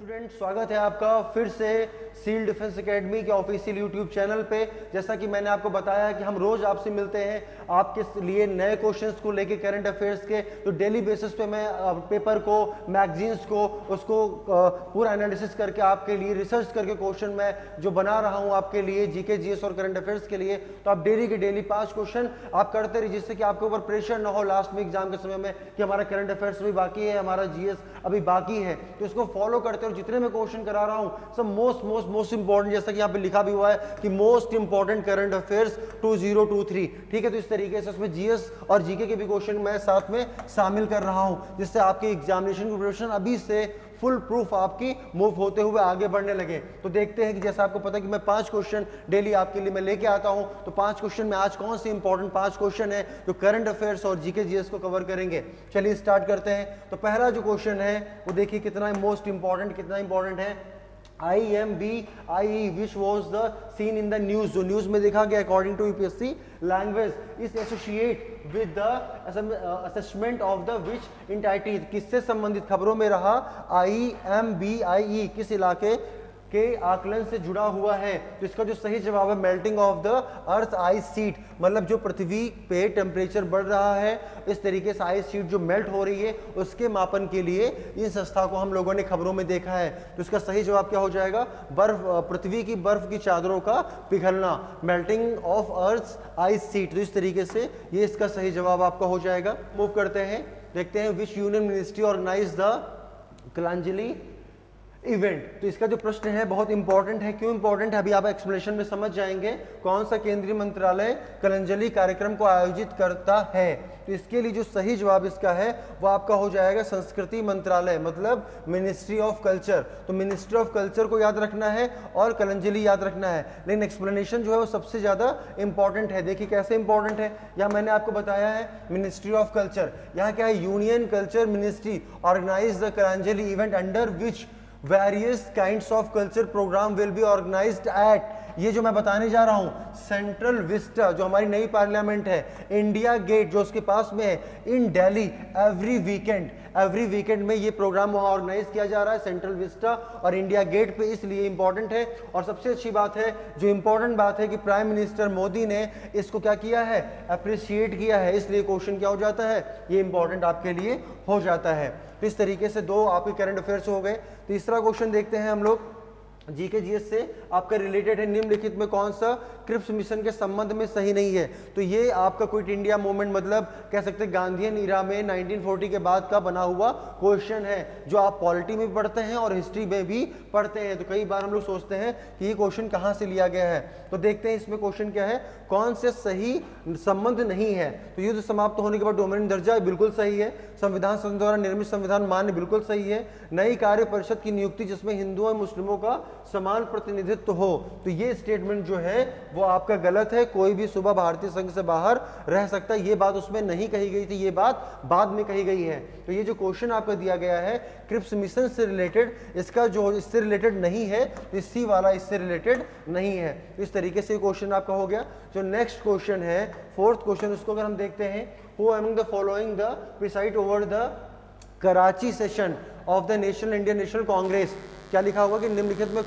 Student, स्वागत है आपका फिर से सील डिफेंस एकेडमी के ऑफिशियल यूट्यूब चैनल पे। जैसा कि मैंने आपको बताया कि हम रोज आपसे मिलते हैं आपके लिए नए क्वेश्चंस को लेके करंट अफेयर्स के। तो डेली बेसिस पे मैं पेपर को, मैगजीन्स को, उसको पूरा एनालिसिस करके आपके लिए रिसर्च करके क्वेश्चन मैं जो बना रहा हूँ आपके लिए जीके जीएस और करंट अफेयर्स के लिए। तो आप डेली के डेली 5 क्वेश्चन आप करते रहिए, जिससे कि आपके ऊपर प्रेशर ना हो लास्ट में एग्जाम के समय में कि हमारा करंट अफेयर्स भी बाकी है, हमारा जीएस अभी बाकी है। तो इसको फॉलो करते और जितने मैं क्वेश्चन करा रहा हूं सब मोस्ट इंपॉर्टेंट, जैसा कि यहाँ पे लिखा भी हुआ है कि मोस्ट इंपॉर्टेंट करंट अफेयर्स 2023। ठीक है, तो इस तरीके से उसमें जीएस और जीके के भी क्वेश्चन मैं साथ में शामिल कर रहा हूं, जिससे आपके एग्जामिनेशन की प्रिपरेशन अभी से फुल प्रूफ आपकी मूव होते हुए आगे बढ़ने लगे। तो देखते हैं कि जैसा आपको पता है कि मैं 5 क्वेश्चन डेली आपके लिए मैं लेके आता हूं। तो 5 क्वेश्चन में आज कौन से इंपॉर्टेंट 5 क्वेश्चन है जो करंट अफेयर्स और जीके जीएस को कवर करेंगे। चलिए स्टार्ट करते हैं। तो पहला जो क्वेश्चन है वो देखिए कितना मोस्ट इंपॉर्टेंट, कितना इंपॉर्टेंट है। IMBIE which was the seen in the news, जो न्यूज में देखा गया according to UPSC language is associate with the assessment of the which entity, किससे संबंधित खबरों में रहा IMBIE किस इलाके के आकलन से जुड़ा हुआ है। तो इसका जो सही जवाब है melting of the earth ice sheet, मतलब जो पृथ्वी पे टेम्परेचर बढ़ रहा है, इस तरीके से आइस शीट जो मेल्ट हो रही है उसके मापन के लिए इस संस्था को हम लोगों ने खबरों में देखा है। तो इसका सही जवाब क्या हो जाएगा, बर्फ, पृथ्वी की बर्फ की चादरों का पिघलना, melting of earth ice sheet. तो इस तरीके से ये इसका सही जवाब आपका हो जाएगा। मूव करते हैं, देखते हैं which union ministry organize the Kalanjali event. तो इसका जो प्रश्न है बहुत इंपॉर्टेंट है। क्यों इंपॉर्टेंट है अभी आप एक्सप्लेनेशन में समझ जाएंगे। कौन सा केंद्रीय मंत्रालय कलांजलि कार्यक्रम को आयोजित करता है। तो इसके लिए जो सही जवाब इसका है वो आपका हो जाएगा संस्कृति मंत्रालय, मतलब मिनिस्ट्री ऑफ कल्चर। तो मिनिस्ट्री ऑफ कल्चर को याद रखना है और कलांजलि याद रखना है, लेकिन एक्सप्लेनेशन जो है वो सबसे ज्यादा इंपॉर्टेंट है। देखिए कैसे इंपॉर्टेंट है, यहाँ मैंने आपको बताया है मिनिस्ट्री ऑफ कल्चर, यहाँ क्या है, union culture ministry organize the Kalanjali event under which various kinds of culture program will be organized at, ये जो मैं बताने जा रहा हूं, सेंट्रल विस्टा जो हमारी नई पार्लियामेंट है, इंडिया गेट जो उसके पास में है, इन दिल्ली, एवरी वीकेंड में ये प्रोग्राम वहां ऑर्गेनाइज किया जा रहा है, सेंट्रल विस्टा और इंडिया गेट पे, इसलिए इंपॉर्टेंट है। और सबसे अच्छी बात है, जो इंपॉर्टेंट बात है कि प्राइम मिनिस्टर मोदी ने इसको क्या किया है, अप्रिशिएट किया है, इसलिए क्वेश्चन क्या हो जाता है, ये इंपॉर्टेंट आपके लिए हो जाता है। तो इस तरीके से 2 आपके करंट अफेयर्स हो गए। तीसरा क्वेश्चन देखते हैं हम लोग, जीके जीएस से आपका रिलेटेड है। निम्नलिखित में कौन सा क्रिप्स मिशन के संबंध में सही नहीं है। तो ये आपका क्विट इंडिया मूवमेंट, मतलब कह सकते हैं गांधीयन इरा में 1940 के बाद का बना हुआ क्वेश्चन है, जो आप पॉलिटी में भी पढ़ते हैं और हिस्ट्री में भी पढ़ते हैं। तो कई बार हम लोग सोचते हैं कि ये क्वेश्चन कहाँ से लिया गया है। तो देखते हैं इसमें क्वेश्चन क्या है, कौन से सही संबंध नहीं है। तो युद्ध समाप्त होने के बाद डोमिनियन दर्जा बिल्कुल सही है, संविधान सदन द्वारा निर्मित संविधान मान्य बिल्कुल सही है, नई कार्य परिषद की नियुक्ति जिसमें हिंदुओं और मुस्लिमों का समान प्रतिनिधित्व हो, तो ये स्टेटमेंट जो है वो आपका गलत है। कोई भी सुबह भारतीय संघ से बाहर रह सकता है, ये बात उसमें नहीं कही गई थी, ये बात बाद में कही गई है। तो ये जो क्वेश्चन आपका दिया गया है क्रिप्स मिशन से रिलेटेड, इसका जो इससे रिलेटेड नहीं है, तो सी वाला इससे रिलेटेड नहीं है। तो इस तरीके से क्वेश्चन आपका हो गया। जो नेक्स्ट क्वेश्चन है, 4th क्वेश्चन, उसको अगर हम देखते हैं, who among the following the preside over the Karachi session of the national Indian national Congress, क्या लिखा होगा कि निम्नलिखित में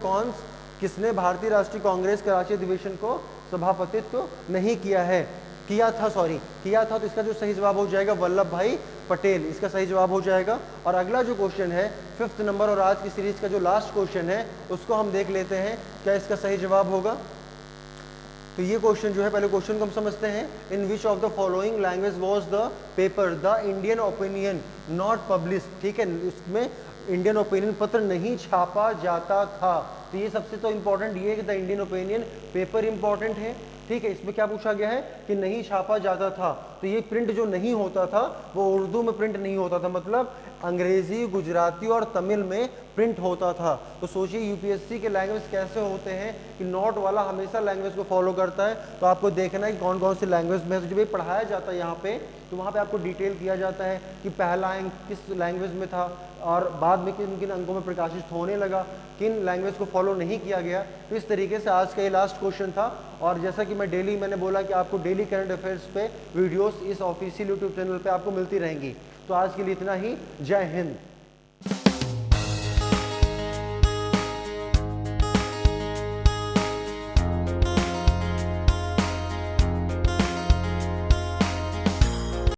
किसने भारतीय राष्ट्रीय कांग्रेस कराची अधिवेशन को सभापतित्व नहीं किया है, किया था। तो इसका जो सही जवाब हो जाएगा वल्लभ भाई पटेल, इसका सही जवाब हो जाएगा। और अगला जो क्वेश्चन है 5th नंबर और आज की सीरीज का जो लास्ट क्वेश्चन है उसको हम देख लेते हैं क्या इसका सही जवाब होगा। तो ये क्वेश्चन जो है, पहले क्वेश्चन को हम समझते हैं। In which of the following language was the paper the Indian Opinion not published, ठीक है, उसमें इंडियन ओपिनियन पत्र नहीं छापा जाता था। तो ये सबसे तो इंपॉर्टेंट ये है कि the Indian opinion paper important है, ठीक है। इसमें क्या पूछा गया है कि नहीं छापा जाता था, तो ये प्रिंट जो नहीं होता था वो उर्दू में प्रिंट नहीं होता था, मतलब अंग्रेजी, गुजराती और तमिल में प्रिंट होता था। तो सोचिए यूपीएससी के लैंग्वेज कैसे होते हैं कि नॉट वाला हमेशा लैंग्वेज को फॉलो करता है। तो आपको देखना है कि कौन कौन से लैंग्वेज में, तो जब ये पढ़ाया जाता है यहाँ पे, तो वहाँ पे आपको डिटेल किया जाता है कि पहला अंक किस लैंग्वेज में था और बाद में किन किन अंकों में प्रकाशित होने लगा, किन लैंग्वेज को फॉलो नहीं किया गया। तो इस तरीके से आज का ये लास्ट क्वेश्चन था। और जैसा कि मैंने बोला कि आपको डेली करंट अफेयर्स पे वीडियोस इस ऑफिशियल यूट्यूब चैनल पे आपको मिलती रहेंगी। तो आज के लिए इतना ही, जय हिंद।